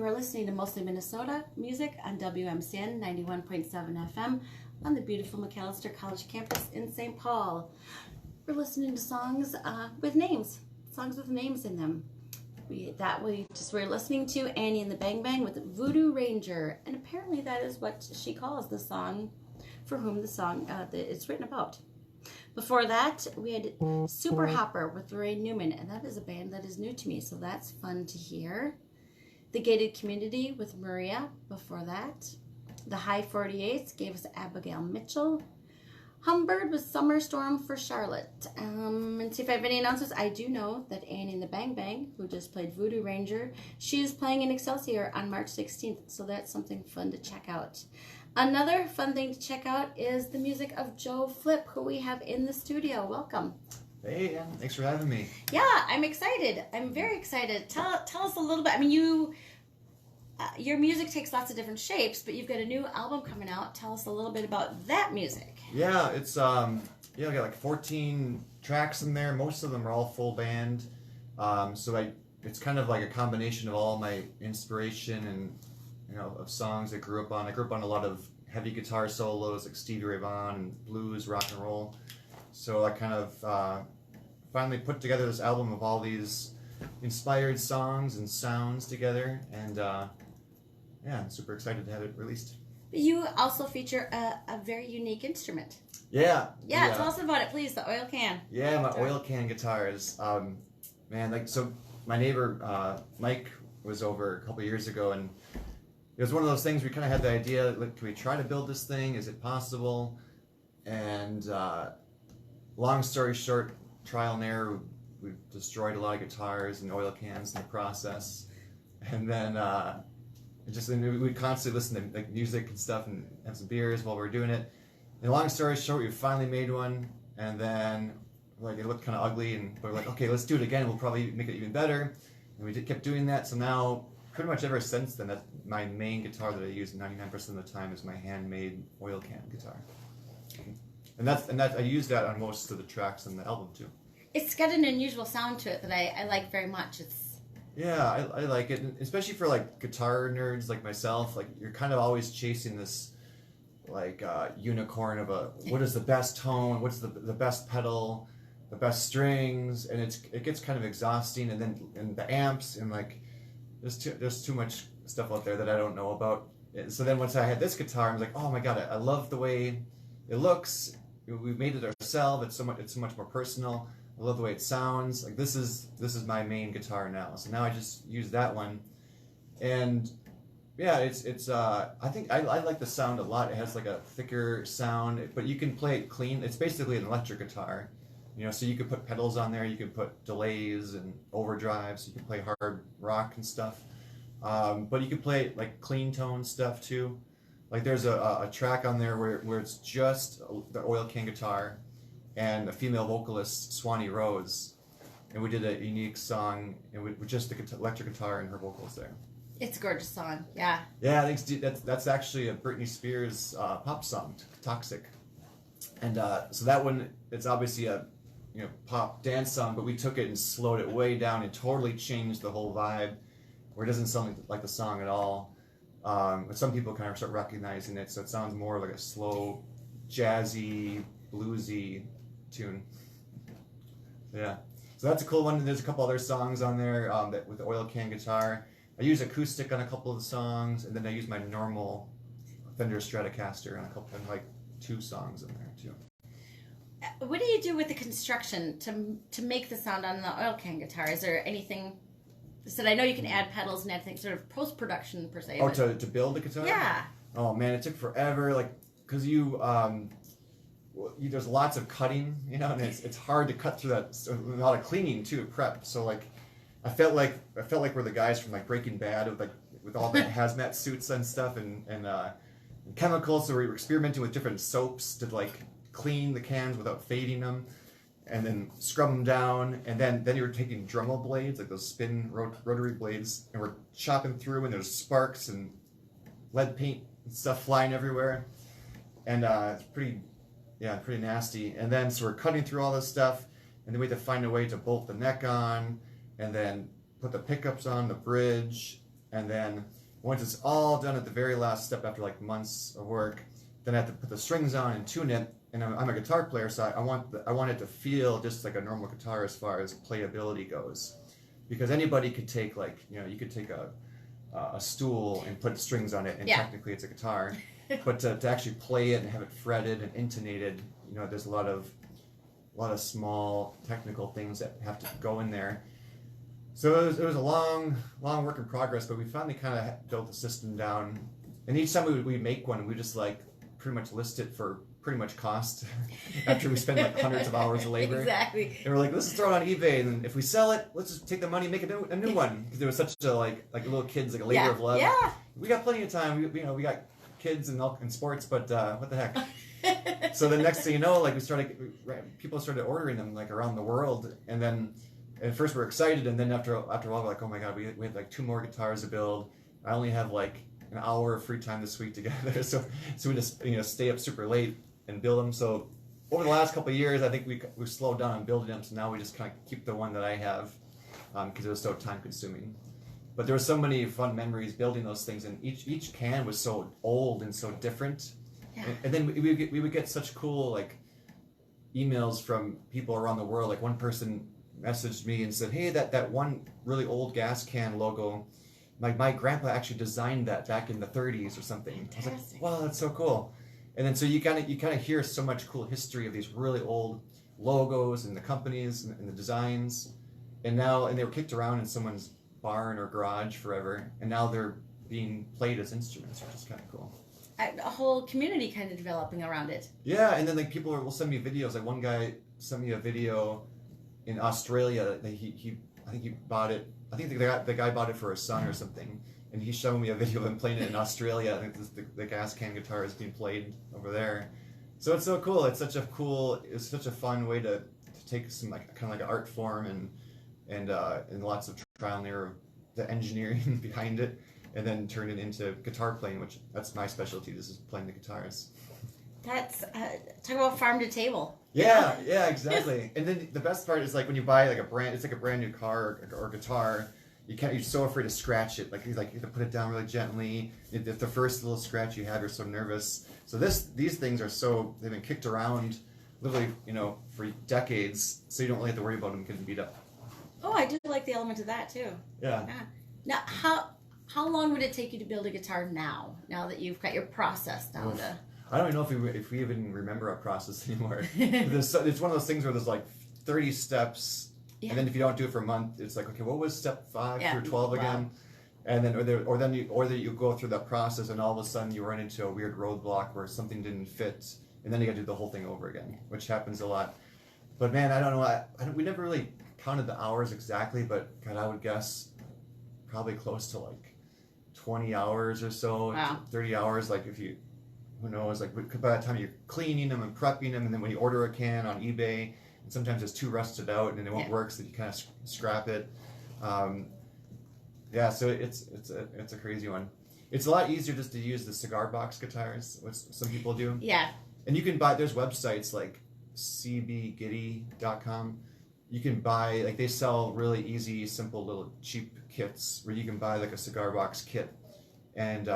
You are listening to Mostly Minnesota music on WMCN 91.7 FM on the beautiful Macalester College campus in St. Paul. We're listening to songs with names in them. We're listening to Annie and the Bang Bang with Voodoo Ranger, and apparently that is what she calls the song for whom the song it's written about. Before that, we had Super Hopper with Lorraine Newman, and that is a band that is new to me, so that's fun to hear. The Gated Community with Maria before that. The High 48s gave us Abigail Mitchell. Humbird with Summer Storm for Charlotte. And see if I have any announcements. I do know that Annie and the Bang Bang, who just played Voodoo Ranger, she is playing in Excelsior on March 16th, so that's something fun to check out. Another fun thing to check out is the music of Joe Flip, who we have in the studio. Welcome. Hey, thanks for having me. Yeah, I'm excited. I'm very excited. Tell us a little bit. I mean, your music takes lots of different shapes, but you've got a new album coming out. Tell us a little bit about that music. Yeah, it's I got like 14 tracks in there. Most of them are all full band. It's kind of like a combination of all my inspiration and of songs I grew up on. I grew up on a lot of heavy guitar solos like Stevie Ray Vaughan and blues, rock and roll. So I kind of finally put together this album of all these inspired songs and sounds together, and I'm super excited to have it released. You also feature a very unique instrument. Yeah. Tell us about it, please. The oil can. Yeah, my oil can guitars. My neighbor Mike was over a couple years ago, and it was one of those things we kind of had the idea, like, can we try to build this thing? Is it possible? And long story short, trial and error, we destroyed a lot of guitars and oil cans in the process. And then we constantly listen to like music and stuff and have some beers while we were doing it. And long story short, we finally made one, and then like it looked kind of ugly, and we're like, okay, let's do it again. We'll probably make it even better. And we kept doing that. So now, pretty much ever since then, that's my main guitar that I use 99% of the time is my handmade oil can guitar. And that's I use that on most of the tracks on the album too. It's got an unusual sound to it that I like very much. Yeah, I like it, especially for like guitar nerds like myself. Like you're kind of always chasing this like unicorn of what is the best tone, what's the best pedal, the best strings, and it gets kind of exhausting. And the amps and like there's too much stuff out there that I don't know about. So then once I had this guitar, I was like, oh my god, I love the way it looks. We made it ourselves. It's so much more personal. I love the way it sounds. Like this is my main guitar now. So now I just use that one, and yeah, it's I think I like the sound a lot. It has like a thicker sound, but you can play it clean. It's basically an electric guitar, so you could put pedals on there. You can put delays and overdrives. You can play hard rock and stuff, but you can play like clean tone stuff too. Like there's a track on there where it's just the oil can guitar and a female vocalist, Swanee Rose, and we did a unique song with just the electric guitar and her vocals there. It's a gorgeous song, yeah. Yeah, thanks. That's actually a Britney Spears pop song, Toxic, and so that one, it's obviously a pop dance song, but we took it and slowed it way down and totally changed the whole vibe, where it doesn't sound like the song at all. But some people kind of start recognizing it, so it sounds more like a slow, jazzy, bluesy tune. Yeah, so that's a cool one. There's a couple other songs on there with the oil can guitar. I use acoustic on a couple of the songs, and then I use my normal Fender Stratocaster on like 2 songs in there too. What do you do with the construction to make the sound on the oil can guitar? Is there anything? So I know you can add pedals and add things, sort of post-production per se. Oh, to build the guitar? Yeah. Oh man, it took forever, like, because there's lots of cutting, and it's hard to cut through that. So a lot of cleaning too, prep. So like, I felt like we're the guys from like Breaking Bad with all the hazmat suits and stuff and chemicals. So we were experimenting with different soaps to like clean the cans without fading them, and then scrub them down, and then you were taking Dremel blades, like those spin rotary blades, and we're chopping through, and there's sparks and lead paint and stuff flying everywhere, and it's pretty nasty. And then so we're cutting through all this stuff, and then we had to find a way to bolt the neck on, and then put the pickups on the bridge, and then once it's all done at the very last step after like months of work, then I have to put the strings on and tune it. And I'm a guitar player, so I want it to feel just like a normal guitar as far as playability goes, because anybody could take like, you know, you could take a stool and put strings on it, and technically it's a guitar, but to actually play it and have it fretted and intonated, you know, there's a lot of small technical things that have to go in there. So it was a long work in progress, but we finally kind of built the system down. And each time we make one, we just like pretty much list it for pretty much cost after we spend like hundreds of hours of labor. Exactly. And we're like, let's just throw it on eBay, and if we sell it, let's just take the money and make a new one. Because there was such a like little kids, like a labor of love. Yeah. We got plenty of time. We got kids and sports, but what the heck. So the next thing you know, like people started ordering them like around the world, and then at first we're excited, and then after a while we're like, oh my god, we have like 2 more guitars to build. I only have like an hour of free time this week together, so we just stay up super late and build them. So over the last couple of years, I think we've slowed down on building them. So now we just kind of keep the one that I have because it was so time consuming. But there were so many fun memories building those things, and each can was so old and so different. Yeah. And then we would get such cool like emails from people around the world. Like one person messaged me and said, "Hey, that one really old gas can logo, my grandpa actually designed that back in the 30s or something." Fantastic. I was like, "Wow, that's so cool." And then so you kind of hear so much cool history of these really old logos and the companies and the designs, and they were kicked around in someone's barn or garage forever, and now they're being played as instruments, which is kind of cool. A whole community kind of developing around it. Yeah, and then like people will send me videos. Like one guy sent me a video in Australia that he I think he bought it. I think the guy bought it for his son or something, and he showed me a video of him playing it in Australia. I think the gas can guitar is being played over there. So it's so cool. It's such a fun way to take some like kind of like an art form and lots of trial and error, the engineering behind it, and then turn it into guitar playing, which that's my specialty. This is playing the guitars. That's talk about farm to table. Yeah, yeah, exactly. And then the best part is like when you buy like a brand new car or guitar, you're so afraid to scratch it. Like you have to put it down really gently. If the first little scratch you have, you're so nervous. So these things they've been kicked around literally, for decades, so you don't really have to worry about them getting beat up. Oh, I do like the element of that too. Yeah. Now, how long would it take you to build a guitar now that you've got your process down to? I don't know if we even remember our process anymore. It's one of those things where there's like 30 steps, and then if you don't do it for a month, it's like, okay, what was step 5 through 12 again? And then or you go through that process, and all of a sudden you run into a weird roadblock where something didn't fit, and then you got to do the whole thing over again, which happens a lot. But man, I don't know. We never really counted the hours exactly, but God, I would guess probably close to like 20 hours or so, 30 hours. Like who knows, like by the time you're cleaning them and prepping them, and then when you order a can on eBay, and sometimes it's too rusted out and it won't work, so you kind of scrap it. So it's a crazy one. It's a lot easier just to use the cigar box guitars, which some people do. Yeah. And you can there's websites like cbgiddy.com. You can buy, like, they sell really easy, simple little cheap kits where you can buy like a cigar box kit, and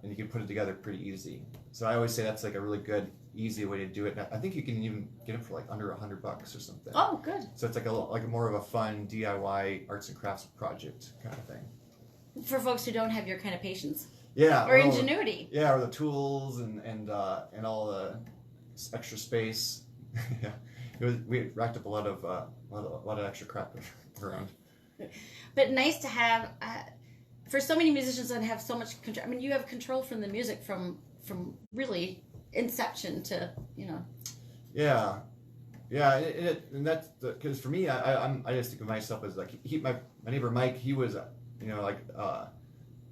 you can put it together pretty easy. So I always say that's like a really good, easy way to do it. And I think you can even get it for like under $100 or something. Oh, good. So it's like a more of a fun DIY arts and crafts project kind of thing. For folks who don't have your kind of patience. Yeah. Or ingenuity. Yeah, or the tools and all the extra space. Yeah. We racked up a lot of extra crap around. But nice to have, for so many musicians that have so much control. I mean, you have control from the music from really inception to, Yeah, and that's because for me, I just think of myself as like my neighbor Mike. He was, he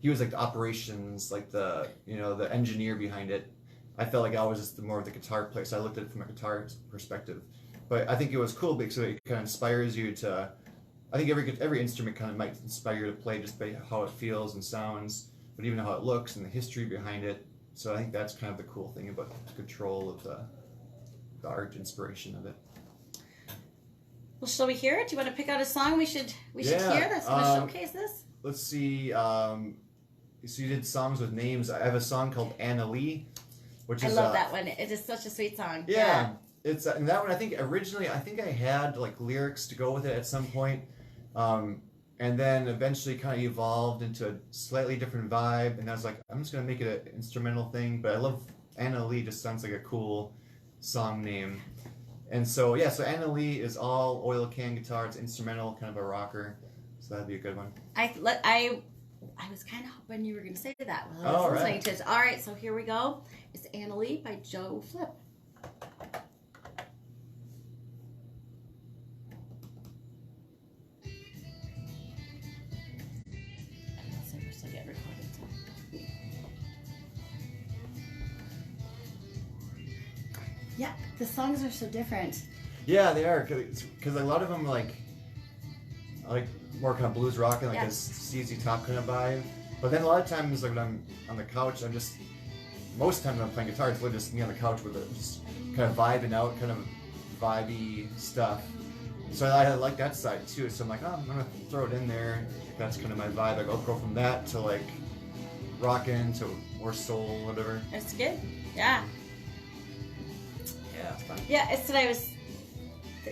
was like the operations, like the the engineer behind it. I felt like I was just more of the guitar player, so I looked at it from a guitar perspective. But I think it was cool because it kind of inspires you to. I think every instrument kind of might inspire you to play just by how it feels and sounds, but even how it looks and the history behind it. So I think that's kind of the cool thing about the control of the art inspiration of it. Well, shall we hear it? Do you want to pick out a song we should hear that's going to showcase this? Let's see. so you did songs with names. I have a song called Anna Lee, which I is love that one. It is such a sweet song. yeah. It's and that one I think originally I had like lyrics to go with it at some point, and then eventually kind of evolved into a slightly different vibe. And I was like, I'm just gonna make it an instrumental thing. But I love Anna Lee. Just sounds like a cool song name. And so yeah, so Anna Lee is all oil can guitar. It's instrumental, kind of a rocker. So that'd be a good one. I was kind of hoping you were going to say that while I was All listening right. to it. All right, so here we go. It's Anna Lee by Joe Flip. Let's see if we're still getting recorded. Yeah, the songs are so different. Yeah, they are because a lot of them like more kind of blues rock and like Yeah. a CZ Top kind of vibe. But then a lot of times like when I'm on the couch, most of the time when I'm playing guitar, it's literally just me on the couch with it, just kind of vibing out, kind of vibey stuff. So I like that side too. So I'm like, oh, I'm gonna throw it in there. That's kind of my vibe. Like I'll go from that to like rockin' to more soul, whatever. It's good. Yeah. Yeah, it's fun. Yeah, it's what I was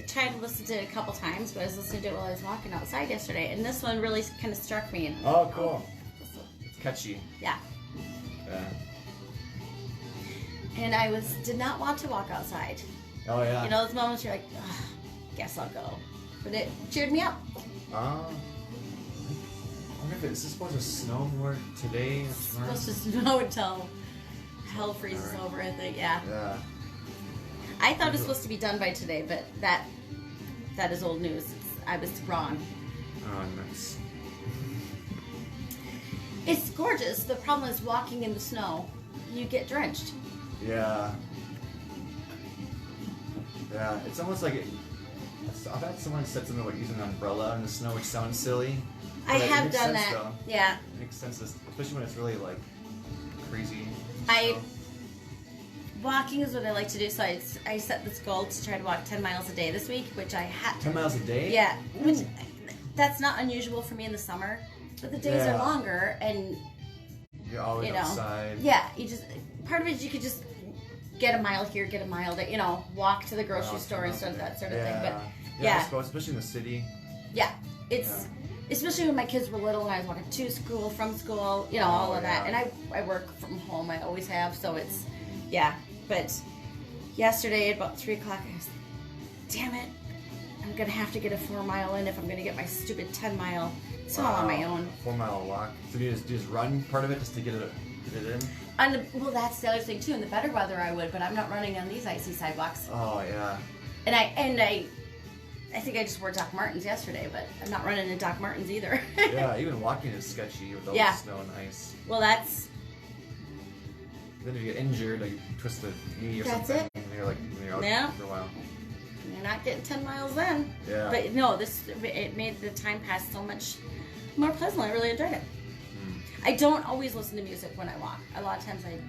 trying to listen to it a couple times, but I was listening to it while I was walking outside yesterday, and this one really kind of struck me. And Oh, cool. It's catchy. yeah. Yeah. And I did not want to walk outside. Oh yeah. You know, those moments you're like, ugh, guess I'll go. But it cheered me up. I wonder if is this supposed to snow more today or It's tomorrow? supposed to snow until hell freezes Alright. over, I think. Yeah. Yeah. I thought it was supposed to be done by today, but that is old news. I was wrong. Oh, nice. It's gorgeous. The problem is walking in the snow. You get drenched. Yeah. Yeah, it's almost like I've had someone said something about using an umbrella in the snow, which sounds silly. I but it have makes done sense, that. Though. Yeah. It makes sense, especially when it's really like crazy. I- Walking is what I like to do, so I set this goal to try to walk 10 miles a day this week, which I had. 10 miles a day? Yeah, which that's not unusual for me in the summer, but the days Yeah. are longer, and You're always you know, outside. yeah, you just part of it is you could just get a mile here, get a mile there, walk to the grocery Walk store instead of that sort of yeah. thing. But I yeah. suppose, especially in the city. yeah, it's especially when my kids were little and I was walking to school, from school, all of that, yeah. and I work from home. I always have, so it's yeah. But yesterday at about 3 o'clock, I was, damn it, I'm gonna have to get a 4 mile in if I'm gonna get my stupid 10 mile. It's all on my own. 4 mile walk. So do you just run part of it just to get it in? Well, that's the other thing too. In the better weather, I would, but I'm not running on these icy sidewalks. Oh yeah. And I think I just wore Doc Martens yesterday, but I'm not running in Doc Martens either. Yeah, even walking is sketchy with all Yeah. the snow and ice. Well, that's Then if you get injured, like you twist a knee or That's something, it. and you're out Yeah. for a while. you're not getting 10 miles then. Yeah. But no, it made the time pass so much more pleasant. I really enjoyed it. I don't always listen to music when I walk. A lot of times I I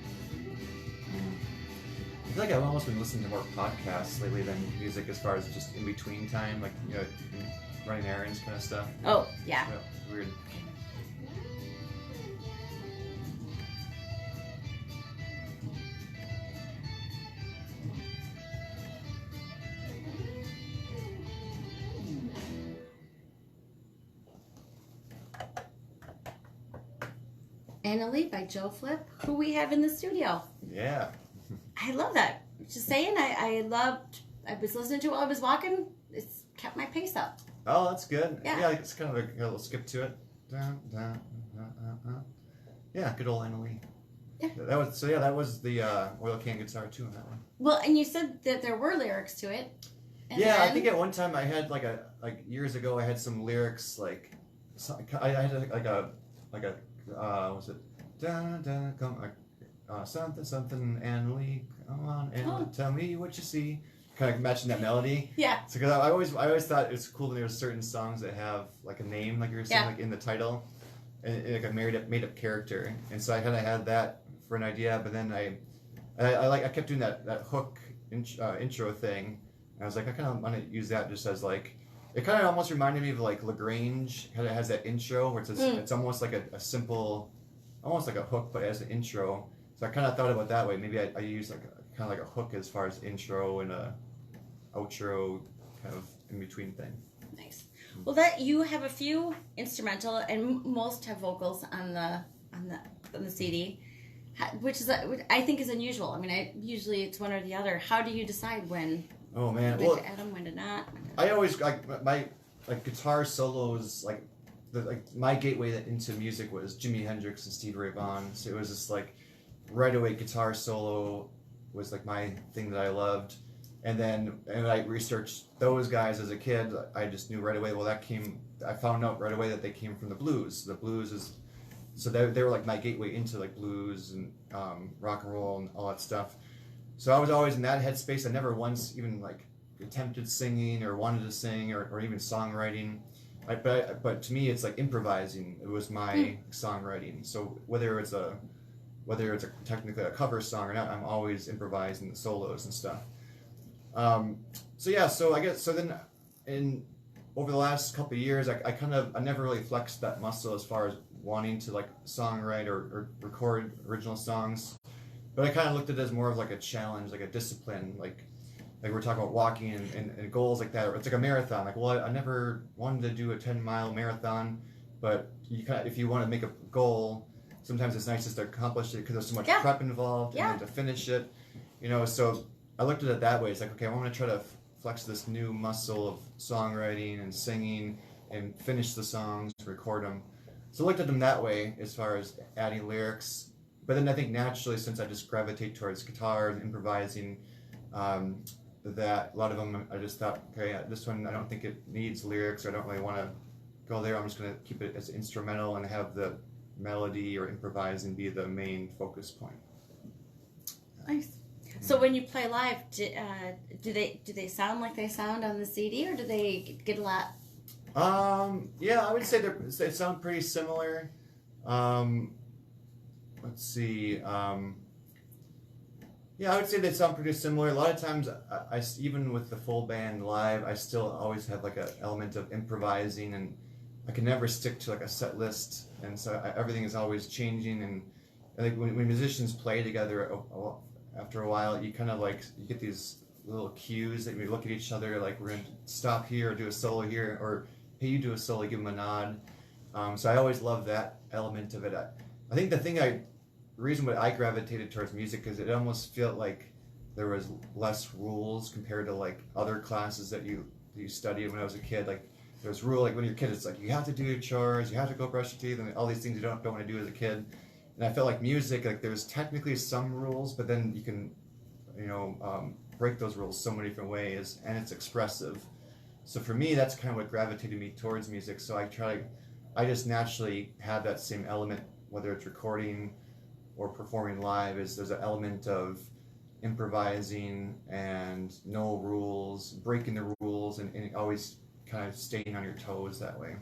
feel like I've almost been listening to more podcasts lately than music as far as just in between time, like running errands kind of stuff. oh yeah. Yeah, it's weird. Anna Lee by Joe Flip, who we have in the studio. Yeah. I love that. Just saying, I was listening to it while I was walking. It's kept my pace up. Oh, that's good. Yeah. It's kind of a little skip to it. Dun, dun, Yeah, good old Anna Lee. Yeah. That was the oil can guitar too in that one. Well, and you said that there were lyrics to it. And Yeah, I then- think at one time I had like years ago I had some lyrics I had was it dun, dun, come something Anna Lee, come on and tell me what you see, kind of matching that melody. Yeah. So because I always thought it was cool when there were certain songs that have like a name, like you were saying, Yeah. like in the title, and like a made up character, and so I kind of had that for an idea, but then I kept doing that hook intro thing. And I was like, I kind of want to use that just as like, it kind of almost reminded me of like LaGrange. Kind of has that intro where it's almost like a simple almost like a hook, but as an intro. So I kind of thought about it that way. Maybe I use like kind of like a hook as far as intro and a outro, kind of in between thing. Nice. Well, that you have a few instrumental, and most have vocals on the CD, which is I think is unusual. I mean, usually it's one or the other. How do you decide when? Oh man, When to add them, when to not? I always my guitar solos my gateway into music was Jimi Hendrix and Stevie Ray Vaughan. So it was just like right away guitar solo was like my thing that I loved. And I researched those guys as a kid. I just knew right away. Well, I found out right away that they came from the blues. The blues so they were like my gateway into like blues and rock and roll and all that stuff. So I was always in that headspace. I never once even like attempted singing or wanted to sing or even songwriting. But to me, it's like improvising. It was my songwriting. So whether it's technically a cover song or not, I'm always improvising the solos and stuff. So then over the last couple of years, I never really flexed that muscle as far as wanting to like songwrite or record original songs, but I kind of looked at it as more of like a challenge, like a discipline, like we're talking about walking and goals like that. It's like a marathon. Like, well, I never wanted to do a 10-mile marathon, but if you want to make a goal, sometimes it's nice just to accomplish it because there's so much prep involved and then to finish it, so I looked at it that way. It's like, okay, I want to try to flex this new muscle of songwriting and singing and finish the songs, record them. So I looked at them that way as far as adding lyrics. But then I think naturally, since I just gravitate towards guitar and improvising, that a lot of them, I just thought, okay, this one, I don't think it needs lyrics, or I don't really want to go there. I'm just going to keep it as instrumental and have the melody or improvising be the main focus point. Nice. So when you play live, do they sound like they sound on the CD, or do they get a lot? Yeah, I would say they sound pretty similar. Let's see. Yeah, I would say they sound pretty similar. A lot of times, I even with the full band live, I still always have like an element of improvising, and I can never stick to like a set list, and so everything is always changing. And I think when musicians play together, after a while, you kind of like you get these little cues that you look at each other, like we're gonna stop here or do a solo here, or hey, you do a solo, give them a nod. So I always love that element of it. I think the reason why I gravitated towards music is it almost felt like there was less rules compared to like other classes that you studied when I was a kid. Like there's rule, like when you're a kid, it's like you have to do your chores, you have to go brush your teeth, and all these things you don't want to do as a kid. And I felt like music, like there's technically some rules, but then you can, break those rules so many different ways, and it's expressive. So for me, that's kind of what gravitated me towards music. So I just naturally have that same element, whether it's recording or performing live, is there's an element of improvising and no rules, breaking the rules, and always kind of staying on your toes that way.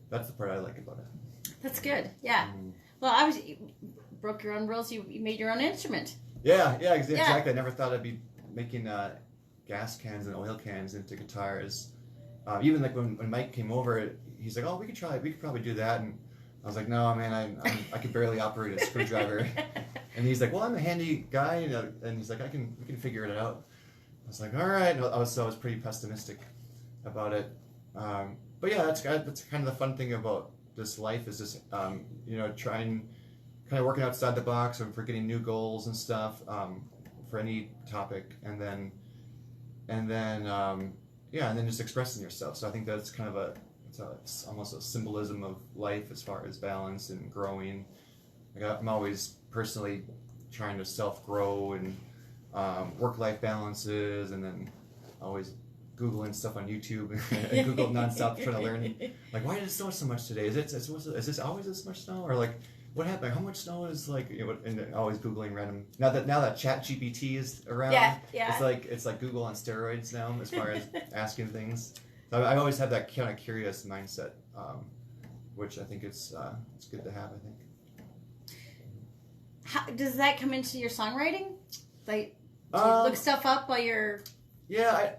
That's the part I like about it. That's good. Yeah. Well, you broke your own rules. You made your own instrument. Yeah, exactly. Yeah. I never thought I'd be making gas cans and oil cans into guitars. Even like when Mike came over, he's like, "Oh, we could probably do that." And I was like, "No, man, I could barely operate a screwdriver." And he's like, "Well, I'm a handy guy," and he's like, we can figure it out." I was like, "All right." I was pretty pessimistic about it. But yeah, that's kind of the fun thing about this life is just trying kind of working outside the box and for getting new goals and stuff for any topic, and then just expressing yourself. So I think that's kind of it's almost a symbolism of life as far as balance and growing. Like I'm always personally trying to self-grow and work-life balances, and then always Googling stuff on YouTube and Google nonstop trying to learn, like, why did it snow so much today? Is this always this much snow? Or like, what happened? Like, how much snow is like, and always Googling random. Now that ChatGPT is around, it's like Google on steroids now as far as asking things. So I always have that kind of curious mindset, which I think it's good to have. I think. How does that come into your songwriting? Like, do you look stuff up while you're? Yeah,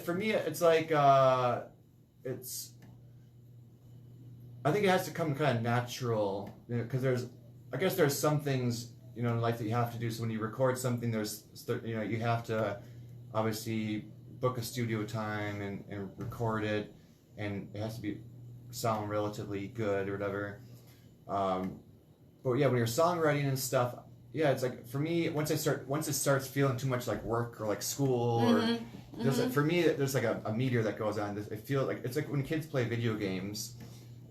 for me, it's like I think it has to come kind of natural, because there's I guess there's some things, you know, in life that you have to do. So when you record something, you know, you have to obviously book a studio time and record it, and it has to be sound relatively good or whatever. But yeah, when you're songwriting and stuff, yeah, it's like for me, once it starts feeling too much like work or like school or for me, there's like a meter that goes on. It feels like it's like when kids play video games.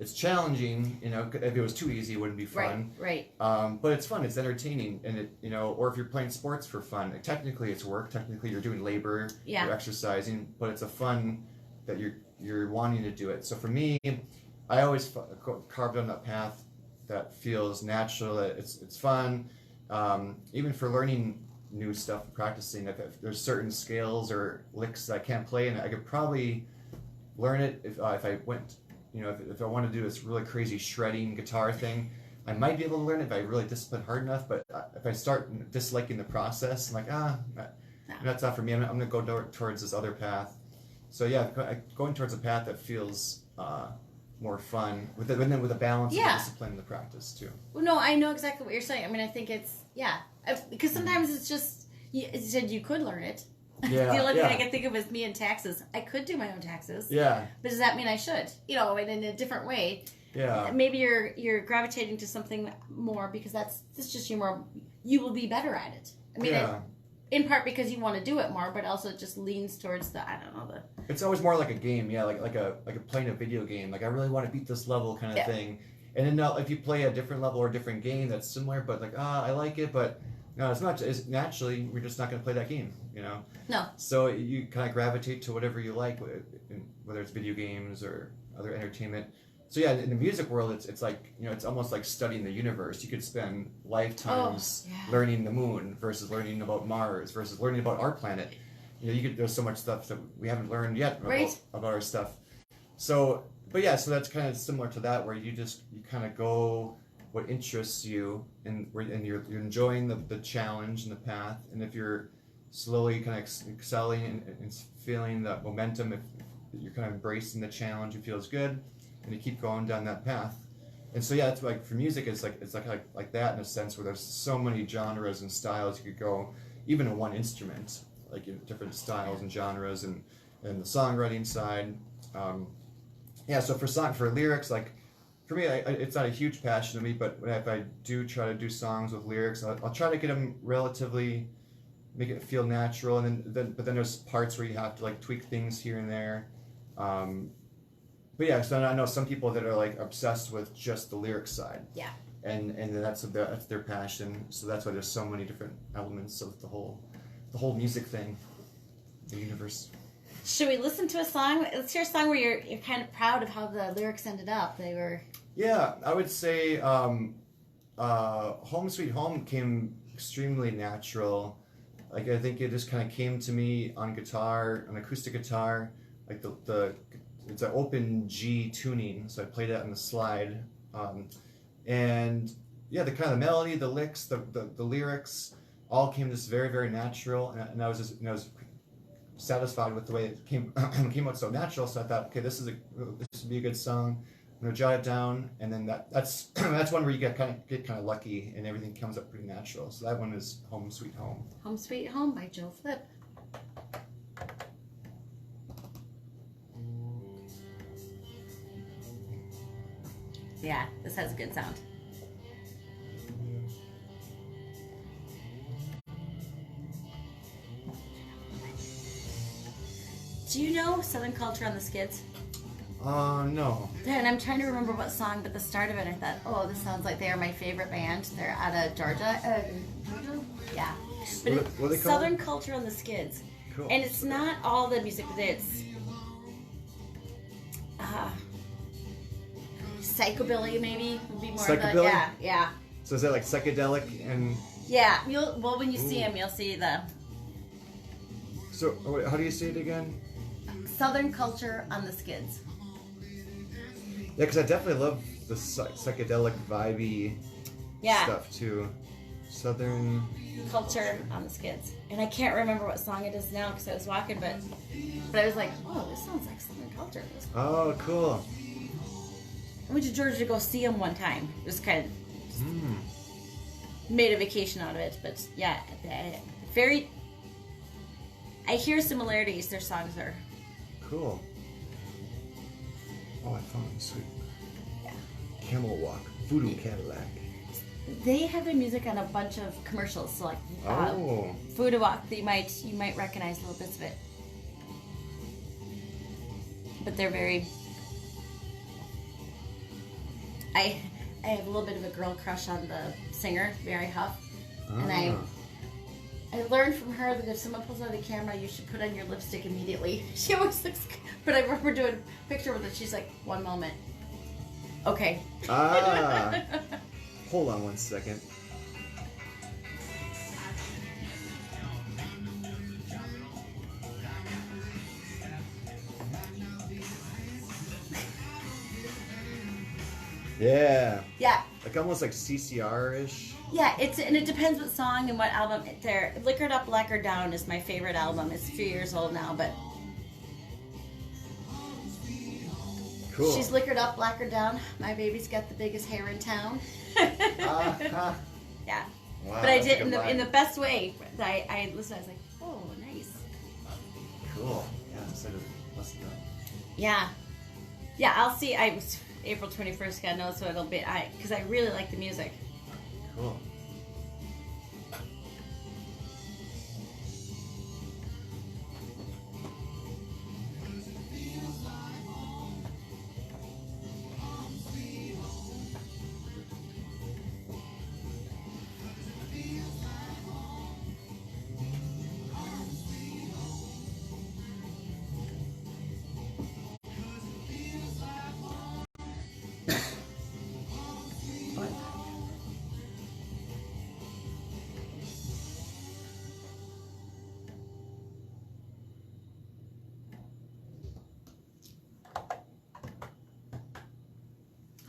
It's challenging, you know. If it was too easy, it wouldn't be fun. Right. But it's fun. It's entertaining, and it, you know, or if you're playing sports for fun, technically it's work. Technically you're doing labor. Yeah. You're exercising, but it's a fun that you're wanting to do it. So for me, I always carved on that path that feels natural. That it's fun. Even for learning new stuff, practicing. If there's certain scales or licks that I can't play, and I could probably learn it if I went. You know, if I want to do this really crazy shredding guitar thing, I might be able to learn it if I really discipline hard enough. But if I start disliking the process, I'm like, that's not for me. I'm going to go towards this other path. So yeah, going towards a path that feels more fun, with a balance of discipline in the practice too. Well, no, I know exactly what you're saying. I mean, I think it's, because sometimes it's just, you said you could learn it. Yeah, the only thing I can think of is me and taxes. I could do my own taxes. Yeah. But does that mean I should? You know, and in a different way. Yeah. Maybe you're gravitating to something more because that's just you will be better at it. I mean, in part because you want to do it more, but also it just leans towards It's always more like a game, like a playing a video game. Like I really want to beat this level kind of thing. And then now if you play a different level or a different game that's similar, but like I like it, but no, it's not. It's naturally we're just not going to play that game, you know. No. So you kind of gravitate to whatever you like, whether it's video games or other entertainment. So yeah, in the music world, it's like, you know, it's almost like studying the universe. You could spend lifetimes learning the moon versus learning about Mars versus learning about our planet. You know, there's so much stuff that we haven't learned yet about our stuff. So, but yeah, so that's kind of similar to that, where you kind of go what interests you, and you're enjoying the challenge and the path, and if you're slowly kind of excelling and feeling that momentum, if you're kind of embracing the challenge, it feels good, and you keep going down that path. And so yeah, it's like for music, it's like that in a sense, where there's so many genres and styles you could go, even in one instrument, like in different styles and genres, and the songwriting side. So for lyrics, like. For me, it's not a huge passion to me, but if I do try to do songs with lyrics, I'll try to get them relatively, make it feel natural, and then there's parts where you have to like tweak things here and there. But yeah, so I know some people that are like obsessed with just the lyrics side. Yeah. And that's their passion. So that's why there's so many different elements of the whole music thing, the universe. Should we listen to a song? Let's hear a song where you're kind of proud of how the lyrics ended up. They were. Yeah, I would say Home Sweet Home came extremely natural. Like I think it just kind of came to me on guitar, on acoustic guitar. Like it's an open G tuning, so I played that on the slide. And yeah, the kind of the melody, the licks, the lyrics, all came just very, very natural, and I was satisfied with the way it came out so natural. So I thought, okay, this would be a good song. I'm gonna jot it down, and then that's that's one where you get kind of lucky, and everything comes up pretty natural. So that one is Home Sweet Home. Home Sweet Home by Joe Flip. Yeah, this has a good sound. Do you know Southern Culture on the Skids? No. And I'm trying to remember what song, but the start of it, I thought, oh, this sounds like they are my favorite band. They're out of Georgia. Georgia? Yeah. But what are they called? Southern Culture on the Skids. Cool. And it's not all the music, but it's psychobilly, maybe would be more Psychobilly? of the yeah. So is that like psychedelic and? Yeah. When you see them, you'll see the. So how do you say it again? Southern Culture on the Skids. Yeah, because I definitely love the psychedelic vibey stuff too. Southern Culture on the Skids. And I can't remember what song it is now because I was walking, but I was like, oh, this sounds like Southern Culture. Oh, cool. I went to Georgia to go see them one time. It was kind of made a vacation out of it. But yeah, very. I hear similarities. Their songs are. Cool. Oh, I found it. Sweet. Yeah. Camel Walk, Voodoo Cadillac. They have their music on a bunch of commercials, so like Voodoo Walk, that you might recognize little bits of it. But they're very. I have a little bit of a girl crush on the singer, Mary Huff, and I learned from her that if someone pulls out the camera, you should put on your lipstick immediately. She always looks good. But I remember doing a picture with her. She's like, one moment. Okay. Hold on one second. Yeah. Yeah. Like almost like CCR-ish. Yeah, it depends what song and what album. Their Liquored Up, Lacquered Down is my favorite album. It's a few years old now, but Cool. She's liquored up, lacquered down. My baby's got the biggest hair in town. Uh-huh. Yeah. Wow, But I that's a did good line. in the best way. I listened. I was like, oh, nice. Cool. Yeah, instead of listen to that. Yeah. Yeah, I'll see. I was April 21st. God knows what it'll be. Because I really like the music. Cool.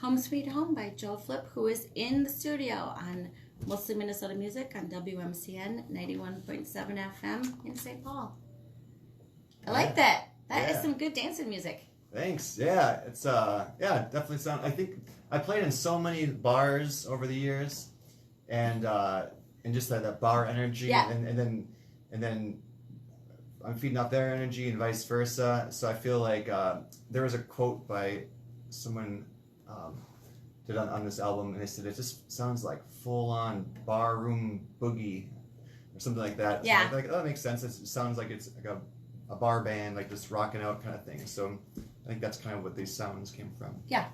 Home Sweet Home by Joe Flip, who is in the studio on Mostly Minnesota Music on WMCN 91.7 FM in St. Paul. I like that. That is Yeah. some good dancing music. Thanks. Yeah, it's definitely sound. I think I played in so many bars over the years, and just that bar energy, Yeah. and then I'm feeding off their energy and vice versa. So I feel like there was a quote by someone did on this album, and they said it just sounds like full on bar room boogie or something like that. Yeah. So like, oh, that makes sense. It sounds like it's like a bar band, like just rocking out kind of thing. So I think that's kind of what these sounds came from. Yeah,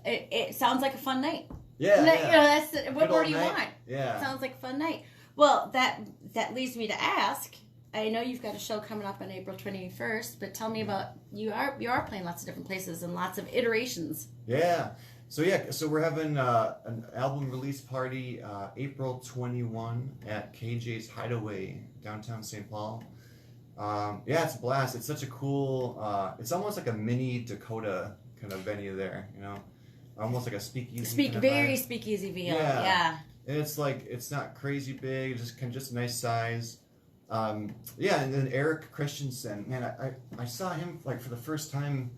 it sounds like a fun night. Yeah, You know, yeah. that's what Good more old do you night. want? Yeah. Sounds like a fun night. Well, that leads me to ask. I know you've got a show coming up on April 21st, but tell me about you are playing lots of different places and lots of iterations. Yeah. So we're having an album release party April 21 at KJ's Hideaway downtown St. Paul. It's a blast. It's such a cool. It's almost like a mini Dakota kind of venue there. You know, almost like a speakeasy. Kind of Very vibe. speakeasy feel. Yeah. Yeah. And it's like it's not crazy big, just a nice size. And then Eric Christensen, man, I saw him like for the first time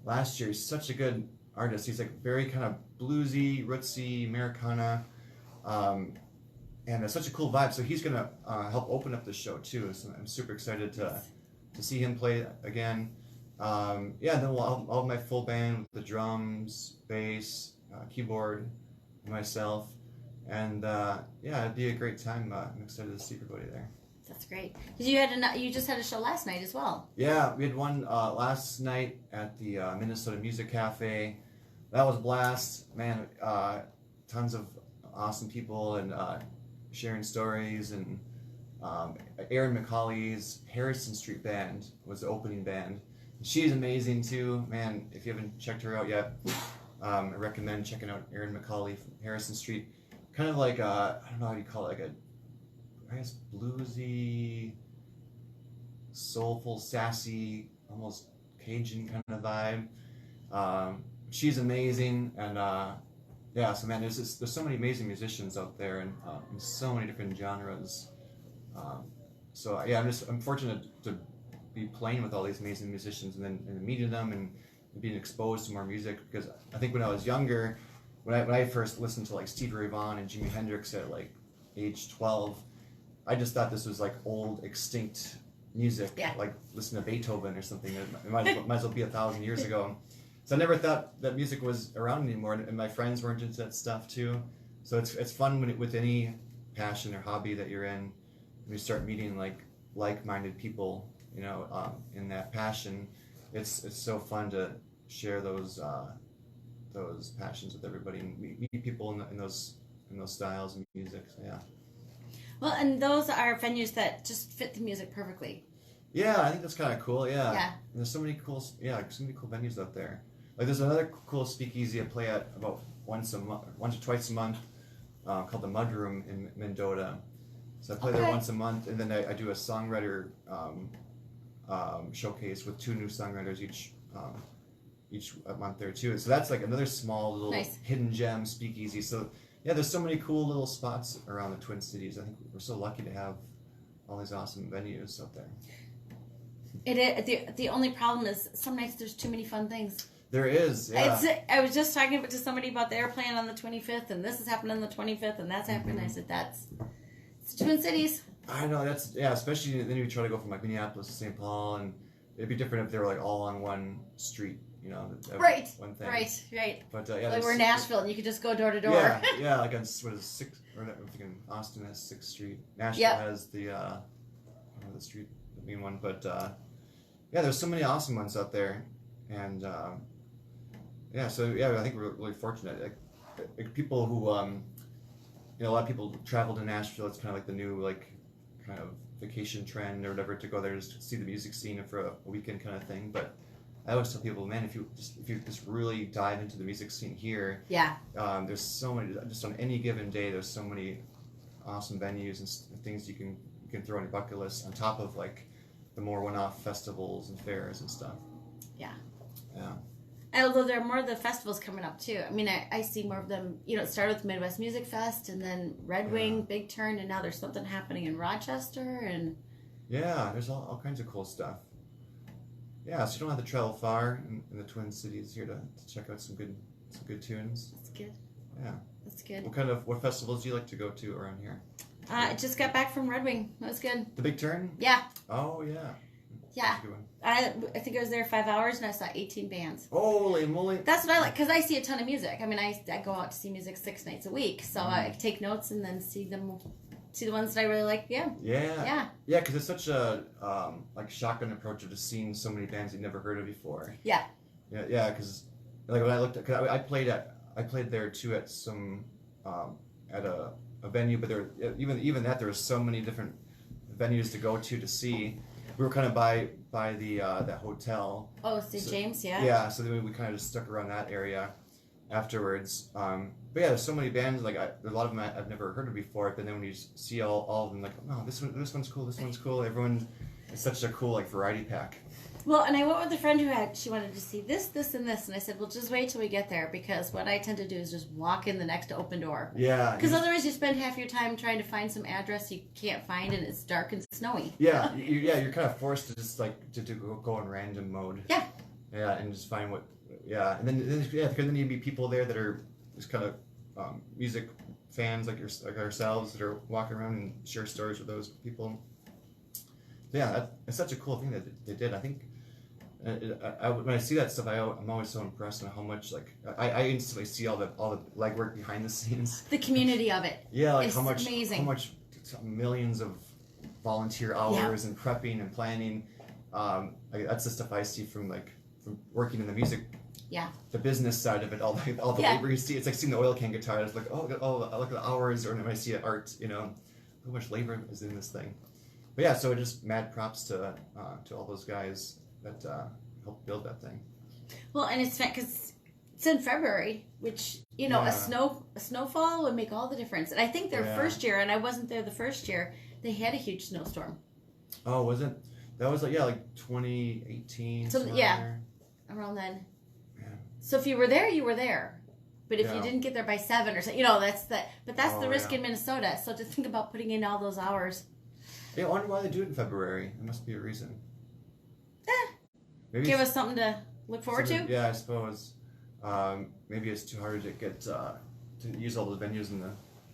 last year. He's such a good artist. He's like very kind of bluesy, rootsy, Americana, and it's such a cool vibe. So he's gonna help open up the show too. So I'm super excited to see him play again. And then I'll have my full band with the drums, bass, keyboard, and myself. And it'd be a great time. I'm excited to see everybody there. That's great. Because you just had a show last night as well. Yeah, we had one last night at the Minnesota Music Cafe. That was a blast, man. Tons of awesome people and sharing stories. And Erin McCauley's Harrison Street Band was the opening band. She's amazing too, man. If you haven't checked her out yet, I recommend checking out Erin McCauley from Harrison Street. Kind of like I don't know how you call it, like I guess bluesy, soulful, sassy, almost Cajun kind of vibe. She's amazing, and so man, there's so many amazing musicians out there, and in so many different genres. I'm fortunate to be playing with all these amazing musicians, and then meeting them and being exposed to more music. Because I think when I was younger, when I first listened to like Stevie Ray Vaughan and Jimi Hendrix at like age 12, I just thought this was like old, extinct music, Yeah. like listen to Beethoven or something. It might as well be 1,000 years ago. So I never thought that music was around anymore, and my friends weren't into that stuff too. So it's fun when with any passion or hobby that you're in, when you start meeting like-minded people, in that passion. It's so fun to share those passions with everybody and meet people in those styles of music. So yeah. Well, and those are venues that just fit the music perfectly. Yeah, I think that's kind of cool. Yeah. Yeah. And there's so many cool venues out there. Like there's another cool speakeasy I play at about once or twice a month, called the Mud Room in Mendota. So I play there once a month, and then I do a songwriter showcase with 2 new songwriters each month there too. So that's like another small little hidden gem speakeasy. So yeah, there's so many cool little spots around the Twin Cities. I think we're so lucky to have all these awesome venues out there. The only problem is some nights there's too many fun things. There is, yeah. I was just talking to somebody about they're playing on the 25th, and this is happening on the 25th, and that's happening. I said, it's Twin Cities. I know, especially then you try to go from like Minneapolis to St. Paul, and it'd be different if they were like all on one street, Right, one thing. Right. But like we're in Nashville, and you could just go door to door. Yeah, like on what is 6th, or I'm thinking Austin has 6th Street. Nashville has the, I don't know the street, the main one, but there's so many awesome ones out there, and I think we're really fortunate. Like people who, a lot of people travel to Nashville. It's kind of like the new kind of vacation trend or whatever, to go there just to see the music scene for a weekend kind of thing. But I always tell people, man, if you just really dive into the music scene here, there's so many. Just on any given day, there's so many awesome venues and things you can throw on your bucket list on top of like the more one-off festivals and fairs and stuff. Yeah. Yeah. Although there are more of the festivals coming up too. I mean, I see more of them. It started with Midwest Music Fest, and then Red Wing, Big Turn, and now there's something happening in Rochester, and there's all kinds of cool stuff. Yeah, so you don't have to travel far in the Twin Cities here to check out some good tunes. That's good. Yeah, that's good. What festivals do you like to go to around here? I just got back from Red Wing. That was good. The Big Turn? Yeah. Oh yeah. Yeah, I think I was there 5 hours and I saw 18 bands. Holy moly! That's what I like, because I see a ton of music. I mean, I go out to see music 6 nights a week, so I take notes and then see the ones that I really like. Yeah, because it's such a shotgun approach of just seeing so many bands you've never heard of before. Yeah, because like when I looked at, cause I played there too at some at a venue, but there even that there were so many different venues to go to see. We were kind of by the that hotel. Oh, St. James, yeah. Yeah, so then we kind of just stuck around that area afterwards. But yeah, there's so many bands. Like a lot of them I've never heard of before. But then when you see all of them, like, oh, this one's cool. This one's cool. Everyone, it's such a cool variety pack. Well, and I went with a friend she wanted to see this, and this, and I said, well, just wait till we get there, because what I tend to do is just walk in the next open door. Yeah. Because otherwise you spend half your time trying to find some address you can't find, and it's dark and snowy. Yeah, you're kind of forced to just to go in random mode. Yeah. Yeah, and just find what. Yeah, and then because then you meet people there that are just kind of music fans like ourselves that are walking around and share stories with those people. Yeah, it's such a cool thing that they did. I think when I see that stuff, I'm always so impressed on how much I instantly see all the legwork behind the scenes. The community of it. Yeah, it's amazing. How much millions of volunteer hours and prepping and planning. That's the stuff I see from working in the music. Yeah. The business side of it, all the labor you see. It's like seeing the oil can guitar. It's like, oh, look at the hours. Or when I see art, how much labor is in this thing. But yeah, so just mad props to all those guys that helped build that thing. Well, and it's because it's in February, which a snowfall would make all the difference. And I think their first year, and I wasn't there the first year, they had a huge snowstorm. Oh, was it? That was like 2018. So around then. Yeah. So if you were there, you were there. But if you didn't get there by 7 or something, that's the risk in Minnesota. So to think about putting in all those hours. Yeah, I wonder why they do it in February. There must be a reason. Maybe give us something to look forward to. Yeah, I suppose. Maybe it's too hard to get to use all the venues in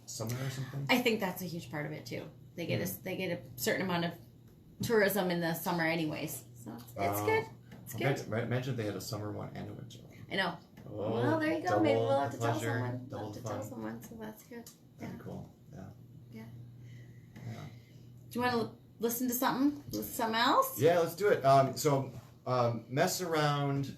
summer or something? I think that's a huge part of it too. They get a certain amount of tourism in the summer, anyways. So it's good. It's good. Imagine if they had a summer one and a winter one. I know. Oh, Well, there you go. double Maybe we'll have to the tell pleasure, someone. double We'll have to the tell fun. someone. So that's good. That'd be cool. Yeah. Yeah. Yeah. Do you want to listen to something? Something else? Yeah, let's do it. Mess Around.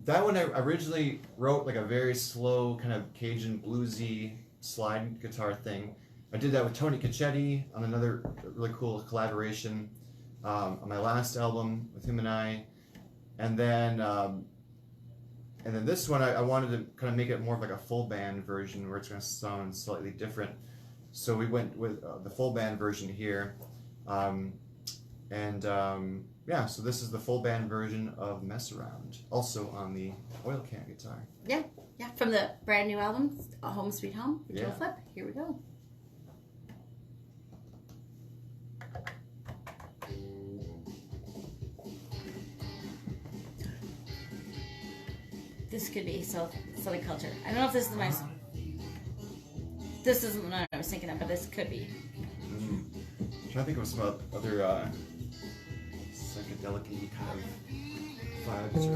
That one I originally wrote like a very slow kind of Cajun bluesy slide guitar thing. I did that with Tony Cacchetti on another really cool collaboration on my last album with him and I, and then this one I wanted to kind of make it more of like a full band version where it's going to sound slightly different. So we went with the full band version here, yeah. So this is the full band version of Mess Around, also on the oil can guitar. Yeah. From the brand new album, Home Sweet Home, with Joe Yeah. Flip. Here we go. This could be Southern Culture. I don't know if this is my. This isn't what I was thinking of, but this could be. I'm trying to think of some other psychedelic-y kind of vibes.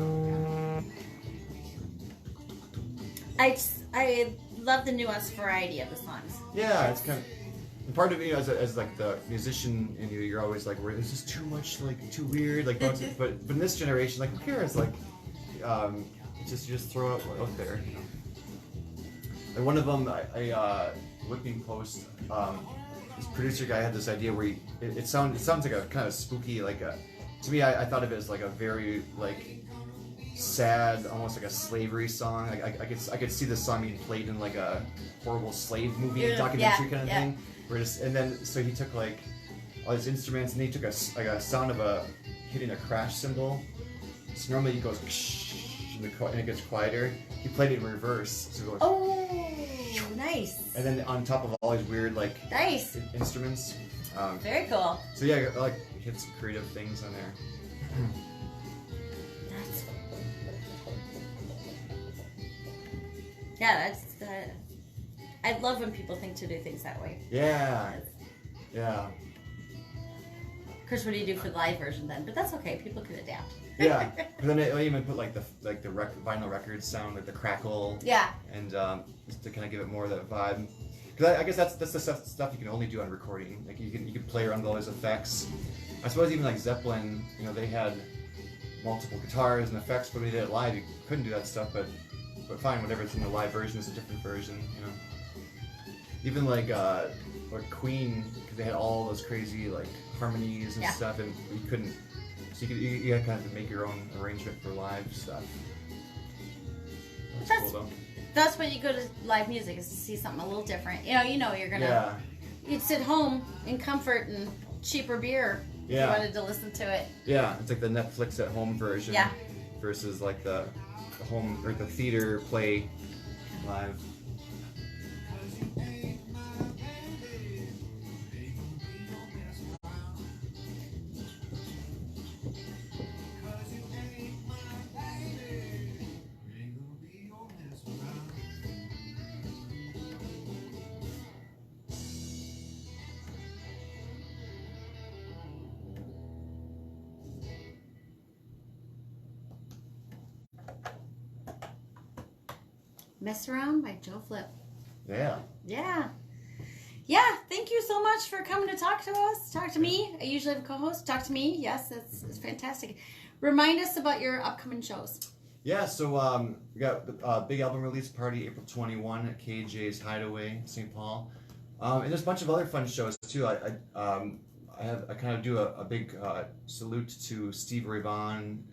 I love the nuanced variety of the songs. Yeah, it's kind of. And part of it, as like the musician in you, you're always like, "Is this too much? Like too weird?" Like, but in this generation, like, who cares? Like, you just throw it out there. You know? Like one of them, I Whipping Post. This producer guy had this idea where it sounds like a kind of spooky, like to me, I thought of it as like a very like sad, almost like a slavery song. Like I could see this song being played in like a horrible slave movie documentary kind of thing. So he took like all his instruments and he took a sound of hitting a crash cymbal. So normally it goes and it gets quieter. He played it in reverse, so it goes. Oh, nice. And then on top of all these weird like nice instruments. Very cool. So yeah, I like hit some creative things on there. That's I love when people think to do things that way. Yeah. Yeah. Of course, what do you do for the live version then? But that's okay. People can adapt. Yeah. And then I even put like the vinyl record sound, like the crackle. Yeah. And just to kind of give it more of that vibe. Because I guess that's the stuff you can only do on recording. Like you can play around with all those effects. I suppose even like Zeppelin, they had multiple guitars and effects, but when they did it live, you couldn't do that stuff. But fine, whatever. It's in the live version, it's a different version. Even like Queen, because they had all those crazy like harmonies and stuff, and you couldn't. So you had kind of make your own arrangement for live stuff. That's cool though. That's when you go to live music, is to see something a little different. You're gonna. Yeah. You'd sit home in comfort and cheaper beer. Yeah. If you wanted to listen to it. Yeah, it's like the Netflix at home version. Yeah. Versus like the home or the theater play live. Mess Around by Joe Flip. Yeah. Yeah. Yeah, thank you so much for coming to talk to us. Talk to me. I usually have a co-host. Talk to me. Yes, it's fantastic. Remind us about your upcoming shows. Yeah, so we got the big album release party April 21 at KJ's Hideaway, St. Paul. And there's a bunch of other fun shows too. I kind of do a big salute to Steve Ray Vaughan,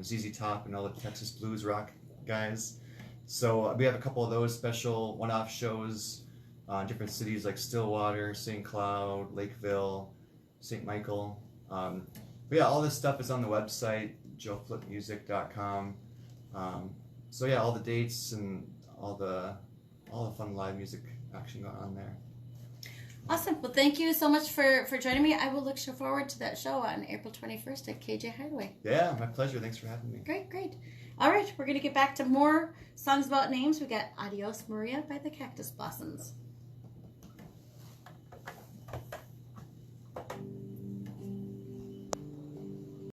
ZZ Top, and all the Texas blues rock guys. So we have a couple of those special one-off shows in different cities like Stillwater, St. Cloud, Lakeville, St. Michael. But yeah, all this stuff is on the website, joeflipmusic.com. So yeah, all the dates and all the fun live music action going on there. Awesome. Well, thank you so much for joining me. I will look forward to that show on April 21st at KJ Hideaway. Yeah, my pleasure. Thanks for having me. Great. All right, we're going to get back to more songs about names. We got Adios Maria by the Cactus Blossoms.